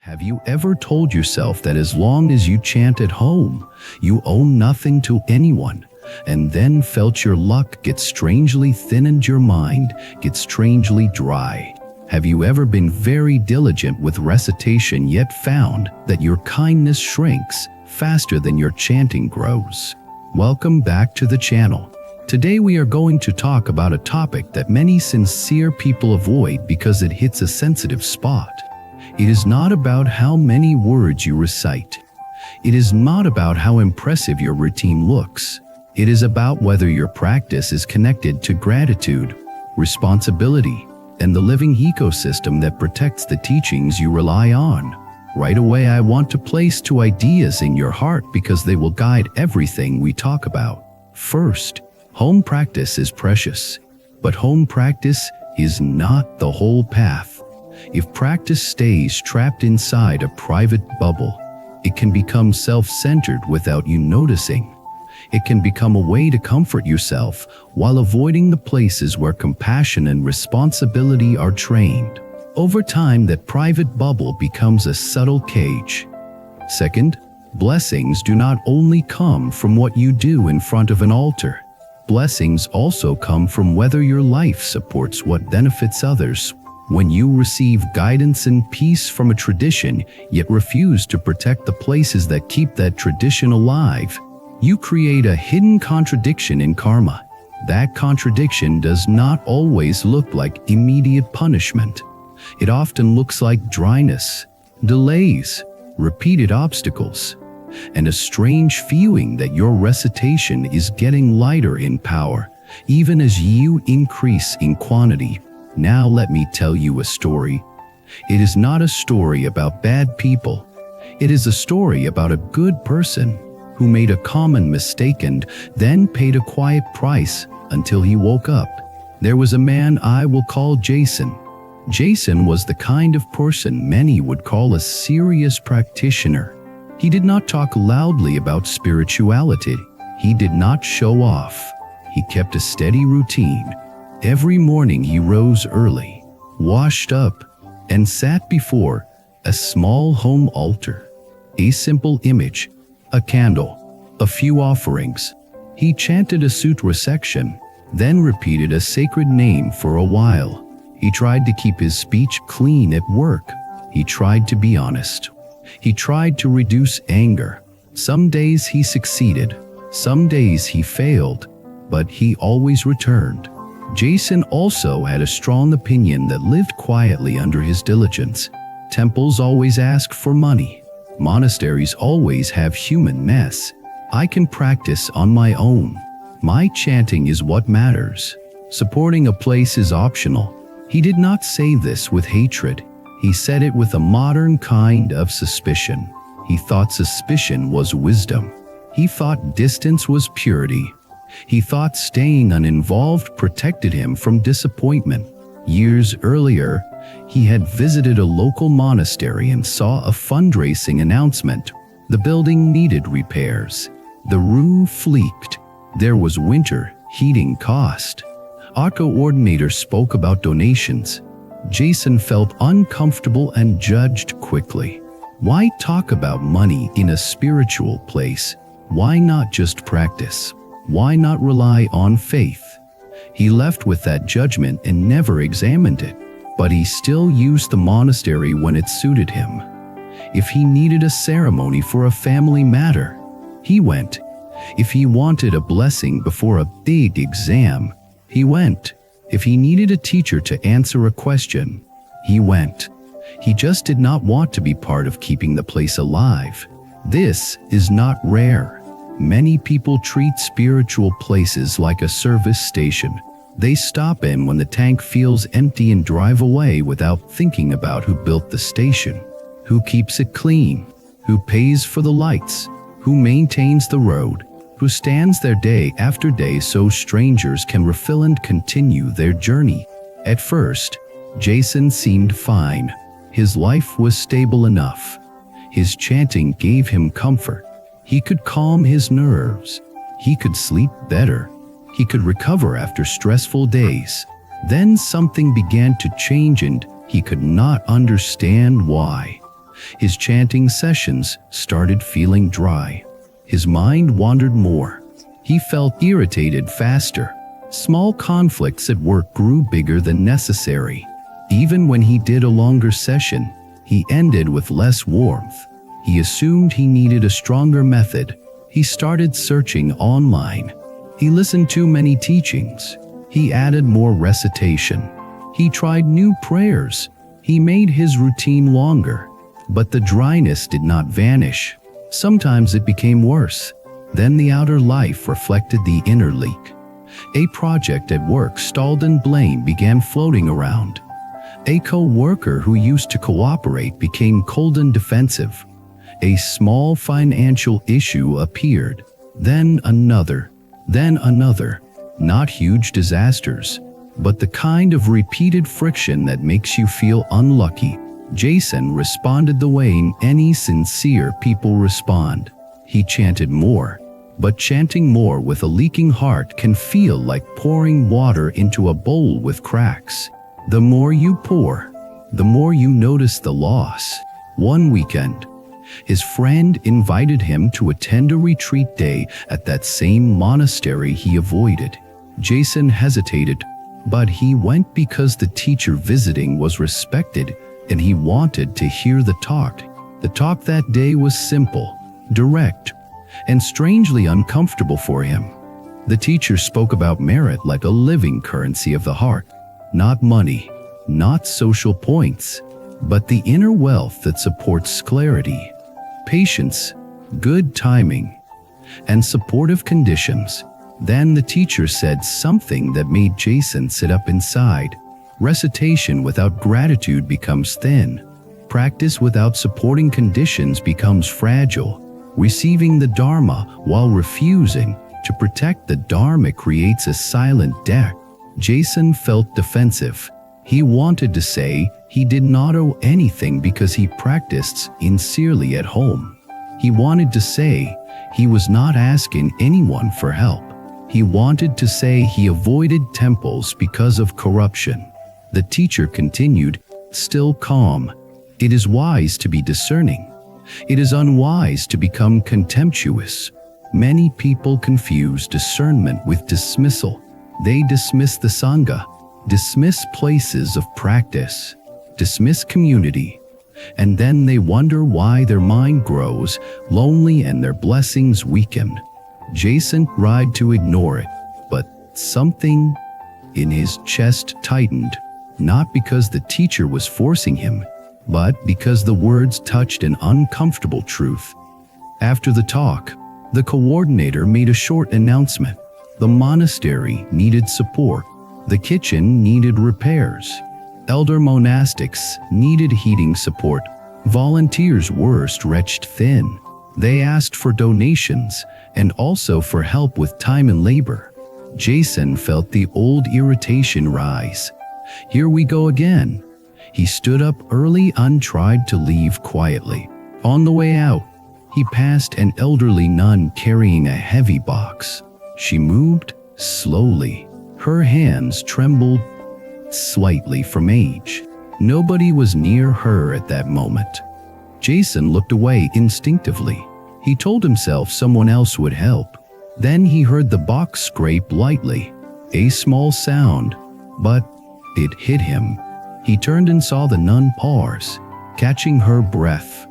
Have you ever told yourself that as long as you chant at home, you owe nothing to anyone, and then felt your luck get strangely thin and your mind get strangely dry? Have you ever been very diligent with recitation yet found that your kindness shrinks faster than your chanting grows? Welcome back to the channel. Today we are going to talk about a topic that many sincere people avoid because it hits a sensitive spot. It is not about how many words you recite. It is not about how impressive your routine looks. It is about whether your practice is connected to gratitude, responsibility, and the living ecosystem that protects the teachings you rely on. Right away, I want to place two ideas in your heart because they will guide everything we talk about. First, home practice is precious, but home practice is not the whole path. If practice stays trapped inside a private bubble, it can become self-centered without you noticing. It can become a way to comfort yourself while avoiding the places where compassion and responsibility are trained. Over time, that private bubble becomes a subtle cage. Second, blessings do not only come from what you do in front of an altar. Blessings also come from whether your life supports what benefits others. When you receive guidance and peace from a tradition, yet refuse to protect the places that keep that tradition alive, you create a hidden contradiction in karma. That contradiction does not always look like immediate punishment. It often looks like dryness, delays, repeated obstacles, and a strange feeling that your recitation is getting lighter in power, even as you increase in quantity. Now let me tell you a story. It is not a story about bad people. It is a story about a good person who made a common mistake and then paid a quiet price until he woke up. There was a man I will call Jason. Jason was the kind of person many would call a serious practitioner. He did not talk loudly about spirituality. He did not show off. He kept a steady routine. Every morning he rose early, washed up, and sat before a small home altar. A simple image, a candle, a few offerings. He chanted a sutra section, then repeated a sacred name for a while. He tried to keep his speech clean at work. He tried to be honest. He tried to reduce anger. Some days he succeeded, some days he failed, but he always returned. Jason also had a strong opinion that lived quietly under his diligence. Temples always ask for money. Monasteries always have human mess. I can practice on my own. My chanting is what matters. Supporting a place is optional. He did not say this with hatred. He said it with a modern kind of suspicion. He thought suspicion was wisdom. He thought distance was purity. He thought staying uninvolved protected him from disappointment. Years earlier, he had visited a local monastery and saw a fundraising announcement. The building needed repairs. The roof leaked. There was winter heating cost. Our coordinator spoke about donations. Jason felt uncomfortable and judged quickly. Why talk about money in a spiritual place? Why not just practice? Why not rely on faith? He left with that judgment and never examined it, but he still used the monastery when it suited him. If he needed a ceremony for a family matter, he went. If he wanted a blessing before a big exam, he went. If he needed a teacher to answer a question, he went. He just did not want to be part of keeping the place alive. This is not rare. Many people treat spiritual places like a service station. They stop in when the tank feels empty and drive away without thinking about who built the station, who keeps it clean, who pays for the lights, who maintains the road, who stands there day after day so strangers can refill and continue their journey. At first, Jason seemed fine. His life was stable enough. His chanting gave him comfort. He could calm his nerves. He could sleep better. He could recover after stressful days. Then something began to change and he could not understand why. His chanting sessions started feeling dry. His mind wandered more. He felt irritated faster. Small conflicts at work grew bigger than necessary. Even when he did a longer session, he ended with less warmth. He assumed he needed a stronger method. He started searching online. He listened to many teachings. He added more recitation. He tried new prayers. He made his routine longer. But the dryness did not vanish. Sometimes it became worse. Then the outer life reflected the inner leak. A project at work stalled and blame began floating around. A co-worker who used to cooperate became cold and defensive. A small financial issue appeared. Then another. Not huge disasters, but the kind of repeated friction that makes you feel unlucky. Jason responded the way any sincere people respond. He chanted more, but chanting more with a leaking heart can feel like pouring water into a bowl with cracks. The more you pour, the more you notice the loss. One weekend, his friend invited him to attend a retreat day at that same monastery he avoided. Jason hesitated, but he went because the teacher visiting was respected and he wanted to hear the talk. The talk that day was simple, direct, and strangely uncomfortable for him. The teacher spoke about merit like a living currency of the heart, not money, not social points, but the inner wealth that supports clarity, patience, good timing, and supportive conditions. Then the teacher said something that made Jason sit up inside. Recitation without gratitude becomes thin. Practice without supporting conditions becomes fragile. Receiving the Dharma while refusing to protect the Dharma creates a silent deck. Jason felt defensive. He wanted to say he did not owe anything because he practiced sincerely at home. He wanted to say he was not asking anyone for help. He wanted to say he avoided temples because of corruption. The teacher continued, still calm. It is wise to be discerning. It is unwise to become contemptuous. Many people confuse discernment with dismissal. They dismiss the Sangha, dismiss places of practice, dismiss community, and then they wonder why their mind grows lonely and their blessings weaken. Jason tried to ignore it, but something in his chest tightened, not because the teacher was forcing him, but because the words touched an uncomfortable truth. After the talk, the coordinator made a short announcement. The monastery needed support. The kitchen needed repairs. Elder monastics needed heating support. Volunteers were stretched thin. They asked for donations and also for help with time and labor. Jason felt the old irritation rise. Here we go again. He stood up early and tried to leave quietly. On the way out, he passed an elderly nun carrying a heavy box. She moved slowly. Her hands trembled slightly from age. Nobody was near her at that moment. Jason looked away instinctively. He told himself someone else would help. Then he heard the box scrape lightly, a small sound, but it hit him. He turned and saw the nun pause, catching her breath.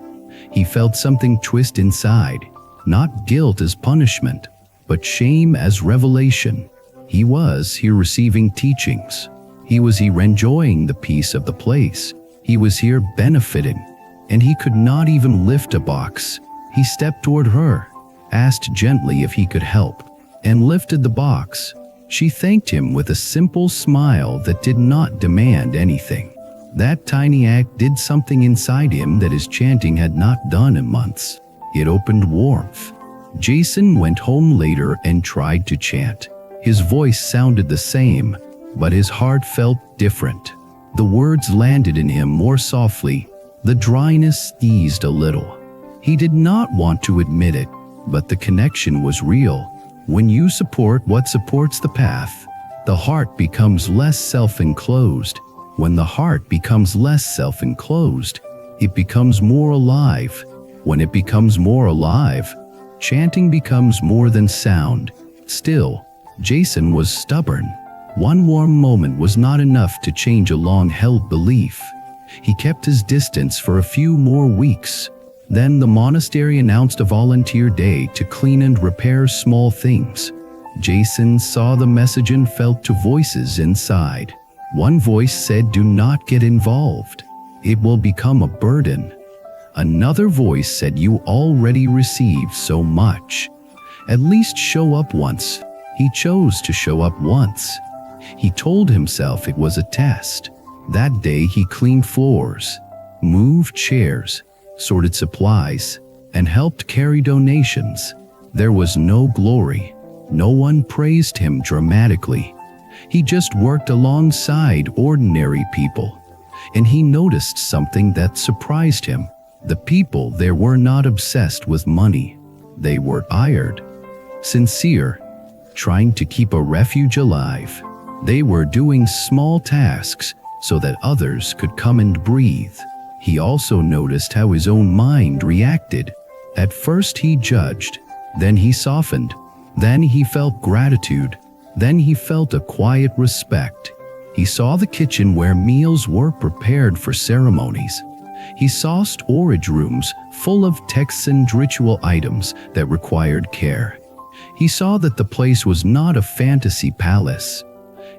He felt something twist inside, not guilt as punishment, but shame as revelation. He was here receiving teachings. He was here enjoying the peace of the place. He was here benefiting, and he could not even lift a box. He stepped toward her, asked gently if he could help, and lifted the box. She thanked him with a simple smile that did not demand anything. That tiny act did something inside him that his chanting had not done in months. It opened warmth. Jason went home later and tried to chant. His voice sounded the same, but his heart felt different. The words landed in him more softly. The dryness eased a little. He did not want to admit it, but the connection was real. When you support what supports the path, the heart becomes less self-enclosed. When the heart becomes less self-enclosed, it becomes more alive. When it becomes more alive, chanting becomes more than sound. Still, Jason was stubborn. One warm moment was not enough to change a long-held belief. He kept his distance for a few more weeks. Then the monastery announced a volunteer day to clean and repair small things. Jason saw the message and felt two voices inside. One voice said, "Do not get involved. It will become a burden." Another voice said, "You already received so much. At least show up once." He chose to show up once. He told himself it was a test. That day he cleaned floors, moved chairs, sorted supplies, and helped carry donations. There was no glory. No one praised him dramatically. He just worked alongside ordinary people. And he noticed something that surprised him. The people there were not obsessed with money. They were tired, sincere, trying to keep a refuge alive. They were doing small tasks so that others could come and breathe. He also noticed how his own mind reacted. At first he judged, then he softened, then he felt gratitude, then he felt a quiet respect. He saw the kitchen where meals were prepared for ceremonies. He saw storage rooms full of texts and ritual items that required care. He saw that the place was not a fantasy palace.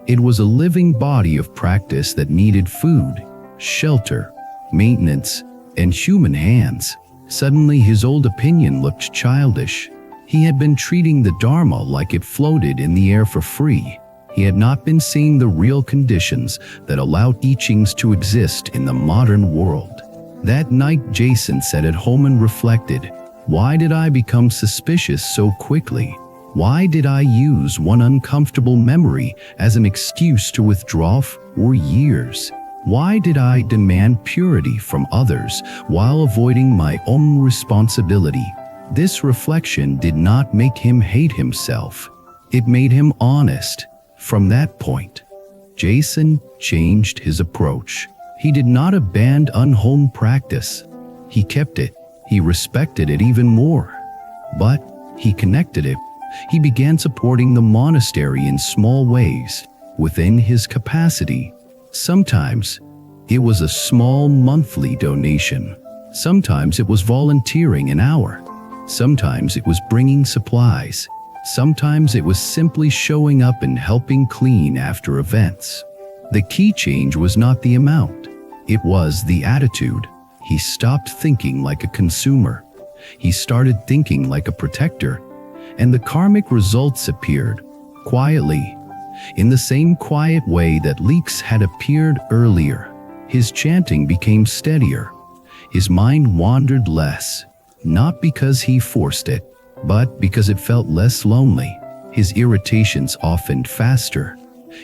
It was a living body of practice that needed food, shelter, maintenance, and human hands. Suddenly his old opinion looked childish. He had been treating the Dharma like it floated in the air for free. He had not been seeing the real conditions that allowed teachings to exist in the modern world. That night Jason sat at home and reflected, why did I become suspicious so quickly? Why did I use one uncomfortable memory as an excuse to withdraw for years? Why did I demand purity from others while avoiding my own responsibility? This reflection did not make him hate himself. It made him honest. From that point, Jason changed his approach. He did not abandon unholy practice. He kept it. He respected it even more. But he connected it. He began supporting the monastery in small ways, within his capacity. Sometimes it was a small monthly donation. Sometimes it was volunteering an hour. Sometimes it was bringing supplies. Sometimes it was simply showing up and helping clean after events. The key change was not the amount. It was the attitude. He stopped thinking like a consumer. He started thinking like a protector. And the karmic results appeared, quietly, in the same quiet way that leaks had appeared earlier. His chanting became steadier. His mind wandered less, not because he forced it, but because it felt less lonely. His irritations softened faster.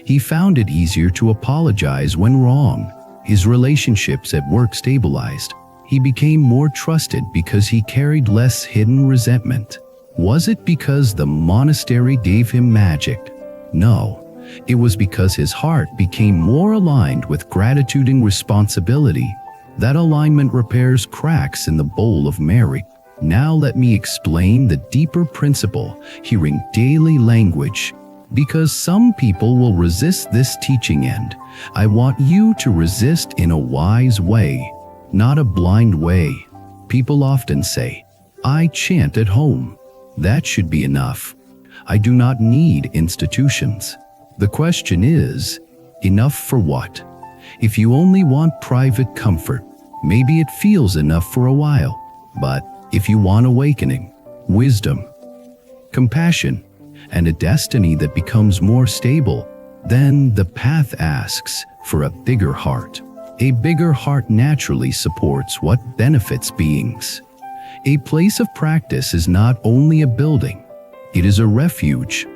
He found it easier to apologize when wrong. His relationships at work stabilized. He became more trusted because he carried less hidden resentment. Was it because the monastery gave him magic? No, it was because his heart became more aligned with gratitude and responsibility. That alignment repairs cracks in the bowl of Mary. Now let me explain the deeper principle, hearing daily language. Because some people will resist this teaching, and I want you to resist in a wise way, not a blind way. People often say, I chant at home. That should be enough. I do not need institutions. The question is, enough for what? If you only want private comfort, maybe it feels enough for a while. But if you want awakening, wisdom, compassion, and a destiny that becomes more stable, then the path asks for a bigger heart. A bigger heart naturally supports what benefits beings. A place of practice is not only a building, it is a refuge.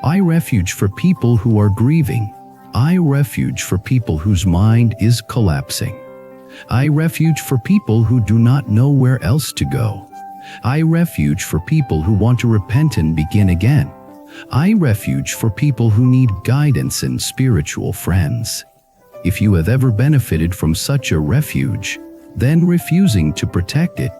I refuge for people who are grieving. I refuge for people whose mind is collapsing. I refuge for people who do not know where else to go. I refuge for people who want to repent and begin again. I refuge for people who need guidance and spiritual friends. If you have ever benefited from such a refuge, then refusing to protect it,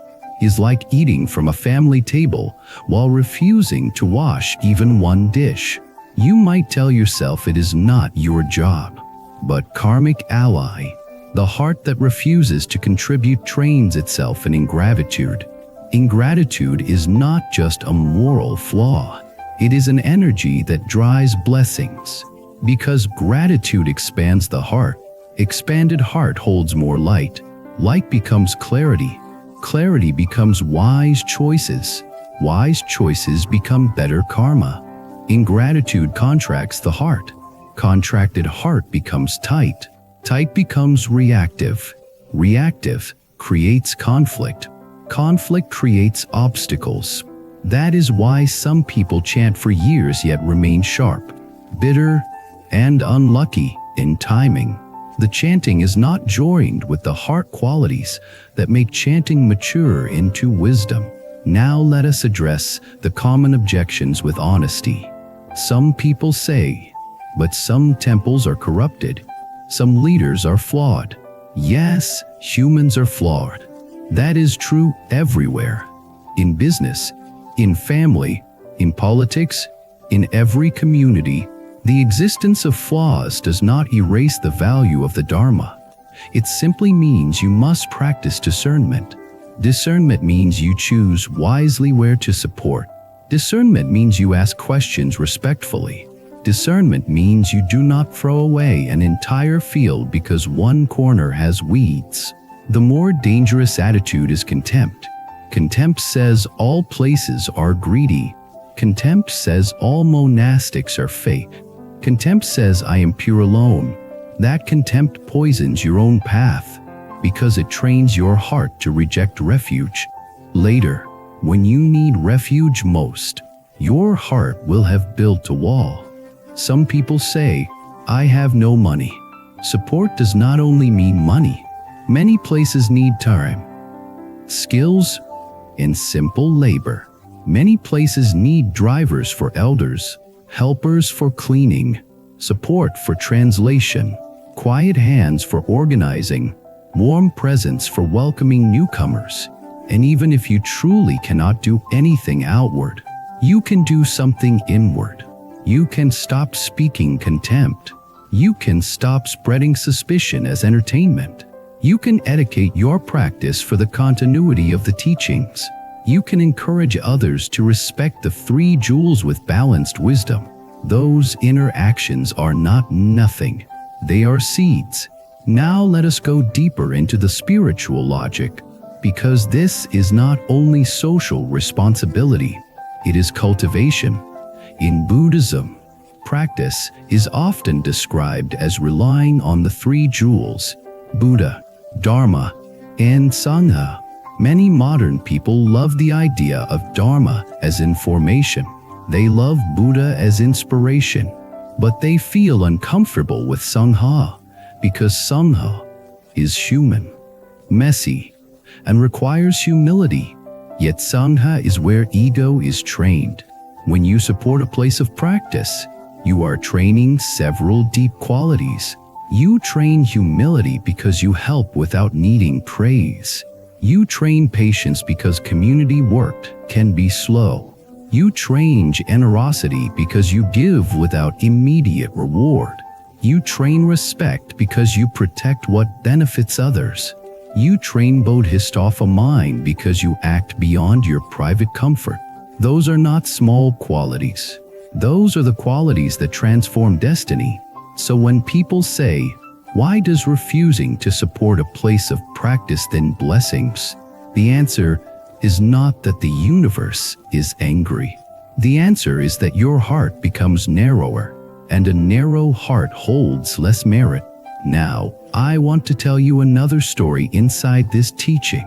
is like eating from a family table while refusing to wash even one dish. You might tell yourself it is not your job, but karmic ally, the heart that refuses to contribute, trains itself in ingratitude. Ingratitude is not just a moral flaw, it is an energy that drives blessings. Because gratitude expands the heart, expanded heart holds more light. Light becomes clarity. Clarity becomes wise choices. Wise choices become better karma. Ingratitude contracts the heart. Contracted heart becomes tight. Tight becomes reactive. Reactive creates conflict. Conflict creates obstacles. That is why some people chant for years yet remain sharp, bitter, and unlucky in timing. The chanting is not joined with the heart qualities that make chanting mature into wisdom. Now let us address the common objections with honesty. Some people say, but some temples are corrupted. Some leaders are flawed. Yes, humans are flawed. That is true everywhere. In business, in family, in politics, in every community. The existence of flaws does not erase the value of the Dharma. It simply means you must practice discernment. Discernment means you choose wisely where to support. Discernment means you ask questions respectfully. Discernment means you do not throw away an entire field because one corner has weeds. The more dangerous attitude is contempt. Contempt says all places are greedy. Contempt says all monastics are fake. Contempt says I am pure alone. That contempt poisons your own path because it trains your heart to reject refuge. Later, when you need refuge most, your heart will have built a wall. Some people say, I have no money. Support does not only mean money. Many places need time, skills, and simple labor. Many places need drivers for elders, helpers for cleaning, support for translation, quiet hands for organizing, warm presence for welcoming newcomers. And even if you truly cannot do anything outward, you can do something inward. You can stop speaking contempt. You can stop spreading suspicion as entertainment. You can educate your practice for the continuity of the teachings. You can encourage others to respect the three jewels with balanced wisdom. Those inner actions are not nothing. They are seeds. Now let us go deeper into the spiritual logic, because this is not only social responsibility, it is cultivation. In Buddhism, practice is often described as relying on the three jewels, Buddha, Dharma, and Sangha. Many modern people love the idea of Dharma as information. They love Buddha as inspiration, but they feel uncomfortable with Sangha because Sangha is human, messy, and requires humility. Yet Sangha is where ego is trained. When you support a place of practice, you are training several deep qualities. You train humility because you help without needing praise. You train patience because community work can be slow. You train generosity because you give without immediate reward. You train respect because you protect what benefits others. You train bodhisattva mind because you act beyond your private comfort. Those are not small qualities. Those are the qualities that transform destiny. So when people say, why does refusing to support a place of practice then blessings? The answer is not that the universe is angry. The answer is that your heart becomes narrower, and a narrow heart holds less merit. Now, I want to tell you another story inside this teaching,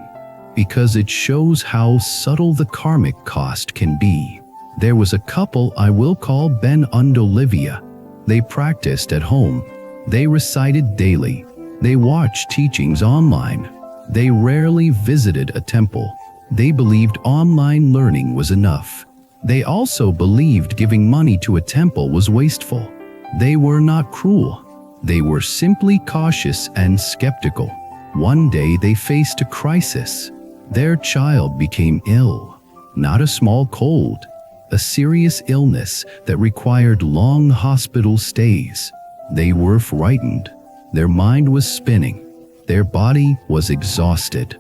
because it shows how subtle the karmic cost can be. There was a couple I will call Ben and Olivia. They practiced at home. They recited daily. They watched teachings online. They rarely visited a temple. They believed online learning was enough. They also believed giving money to a temple was wasteful. They were not cruel. They were simply cautious and skeptical. One day they faced a crisis. Their child became ill. Not a small cold, a serious illness that required long hospital stays. They were frightened. Their mind was spinning. Their body was exhausted.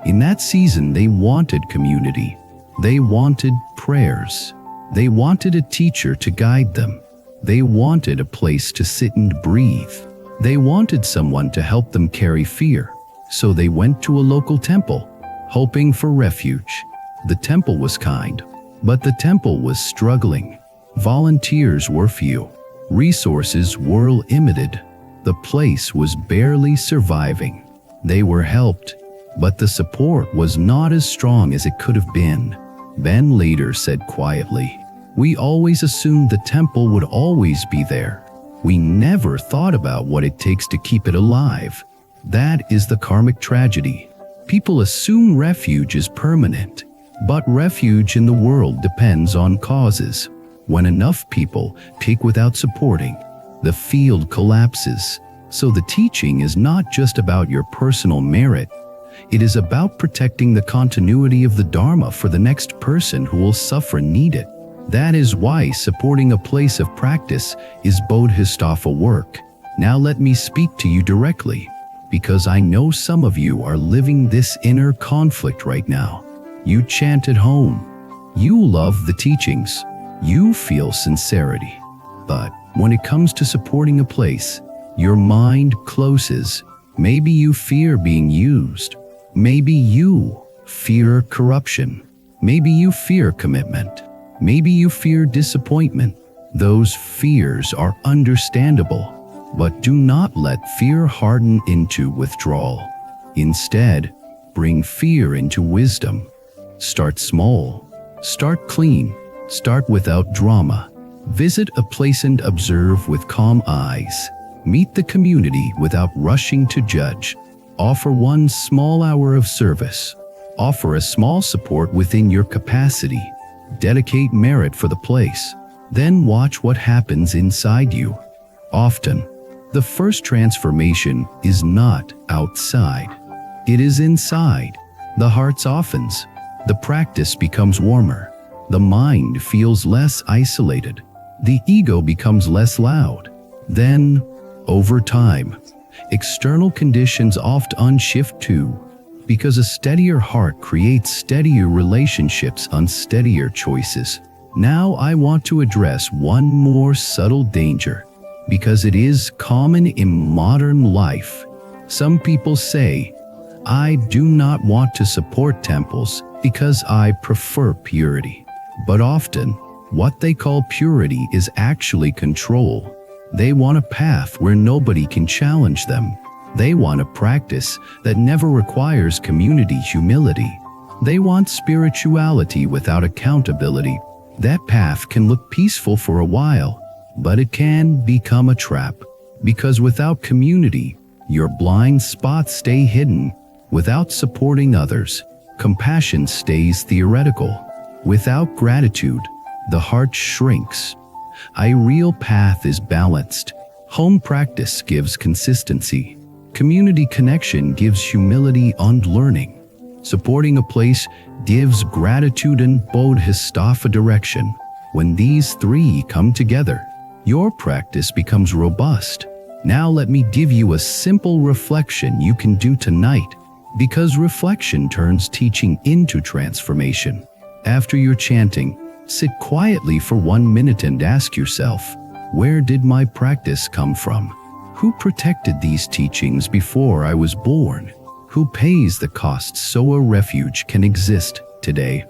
In that season, they wanted community. They wanted prayers. They wanted a teacher to guide them. They wanted a place to sit and breathe. They wanted someone to help them carry fear. So they went to a local temple, hoping for refuge. The temple was kind, but the temple was struggling. Volunteers were few. Resources were limited. The place was barely surviving. They were helped, but the support was not as strong as it could have been. Ben later said quietly, "We always assumed the temple would always be there. We never thought about what it takes to keep it alive." That is the karmic tragedy. People assume refuge is permanent, but refuge in the world depends on causes. When enough people take without supporting, the field collapses. So the teaching is not just about your personal merit. It is about protecting the continuity of the Dharma for the next person who will suffer and need it. That is why supporting a place of practice is bodhisattva work. Now let me speak to you directly, because I know some of you are living this inner conflict right now. You chant at home. You love the teachings. You feel sincerity. But when it comes to supporting a place, your mind closes. Maybe you fear being used. Maybe you fear corruption. Maybe you fear commitment. Maybe you fear disappointment. Those fears are understandable, but do not let fear harden into withdrawal. Instead, bring fear into wisdom. Start small. Start clean. Start without drama. Visit a place and observe with calm eyes. Meet the community without rushing to judge. Offer one small hour of service. Offer a small support within your capacity. Dedicate merit for the place. Then watch what happens inside you. Often, the first transformation is not outside. It is inside. The heart softens. The practice becomes warmer. The mind feels less isolated. The ego becomes less loud. Then, over time, external conditions often shift too, because a steadier heart creates steadier relationships, unsteadier choices. Now I want to address one more subtle danger, because it is common in modern life. Some people say, "I do not want to support temples because I prefer purity." But often, what they call purity is actually control. They want a path where nobody can challenge them. They want a practice that never requires community humility. They want spirituality without accountability. That path can look peaceful for a while, but it can become a trap. Because without community, your blind spots stay hidden. Without supporting others, compassion stays theoretical. Without gratitude, the heart shrinks. A real path is balanced. Home practice gives consistency. Community connection gives humility and learning. Supporting a place gives gratitude and bodhisattva direction. When these three come together, your practice becomes robust. Now let me give you a simple reflection you can do tonight, because reflection turns teaching into transformation. After your chanting, sit quietly for 1 minute and ask yourself, where did my practice come from? Who protected these teachings before I was born? Who pays the cost so a refuge can exist today?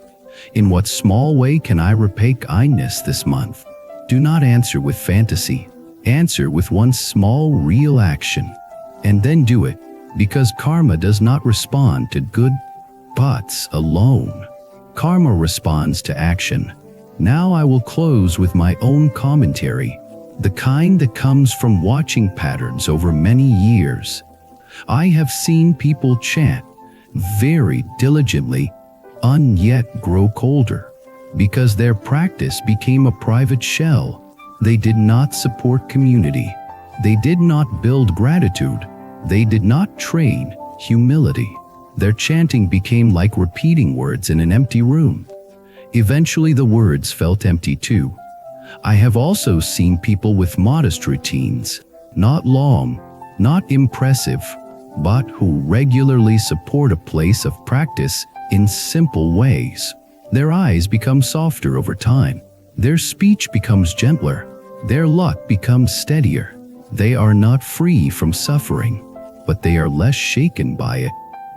In what small way can I repay kindness this month? Do not answer with fantasy. Answer with one small real action. And then do it, because karma does not respond to good thoughts alone. Karma responds to action. Now I will close with my own commentary, the kind that comes from watching patterns over many years. I have seen people chant very diligently and yet grow colder, because their practice became a private shell. They did not support community. They did not build gratitude. They did not train humility. Their chanting became like repeating words in an empty room. Eventually the words felt empty too. I have also seen people with modest routines, not long, not impressive, but who regularly support a place of practice in simple ways. Their eyes become softer over time. Their speech becomes gentler. Their luck becomes steadier. They are not free from suffering, but they are less shaken by it.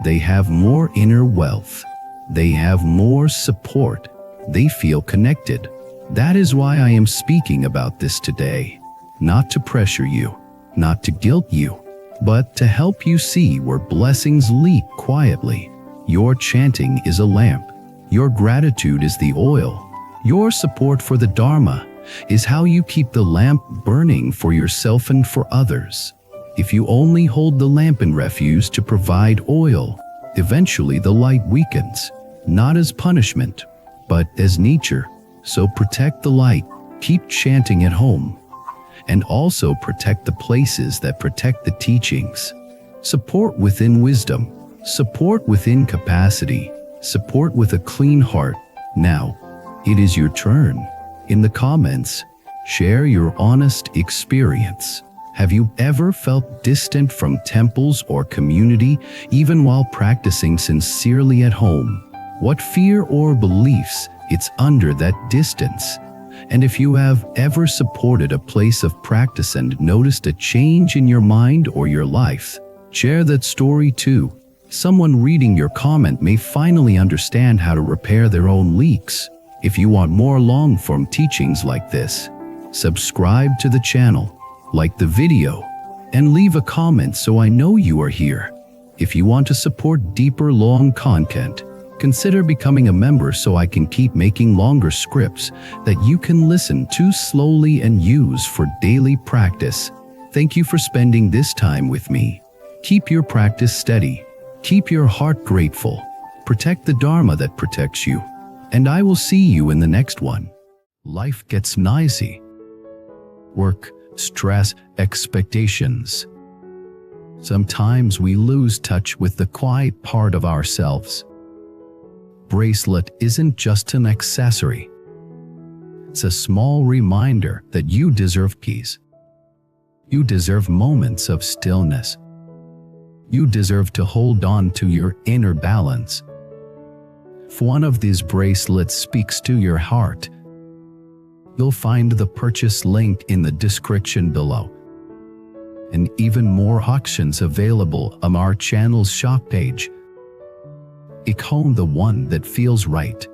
They have more inner wealth. They have more support. They feel connected. That is why I am speaking about this today. Not to pressure you, not to guilt you, but to help you see where blessings leak quietly. Your chanting is a lamp. Your gratitude is the oil. Your support for the Dharma is how you keep the lamp burning for yourself and for others. If you only hold the lamp and refuse to provide oil, eventually the light weakens, not as punishment, but as nature. So protect the light, keep chanting at home, and also protect the places that protect the teachings. Support within wisdom, support within capacity, support with a clean heart. Now, it is your turn. In the comments, share your honest experience. Have you ever felt distant from temples or community, even while practicing sincerely at home? What fear or beliefs it's under that distance? And if you have ever supported a place of practice and noticed a change in your mind or your life, share that story too. Someone reading your comment may finally understand how to repair their own leaks. If you want more long-form teachings like this, subscribe to the channel, like the video, and leave a comment so I know you are here. If you want to support deeper long content, consider becoming a member so I can keep making longer scripts that you can listen to slowly and use for daily practice. Thank you for spending this time with me. Keep your practice steady. Keep your heart grateful. Protect the Dharma that protects you. And I will see you in the next one. Life gets noisy. Work, stress, expectations. Sometimes we lose touch with the quiet part of ourselves. Bracelet isn't just an accessory. It's a small reminder that you deserve peace. You deserve moments of stillness. You deserve to hold on to your inner balance. If one of these bracelets speaks to your heart, you'll find the purchase link in the description below. And even more auctions available on our channel's shop page. Pick home the one that feels right.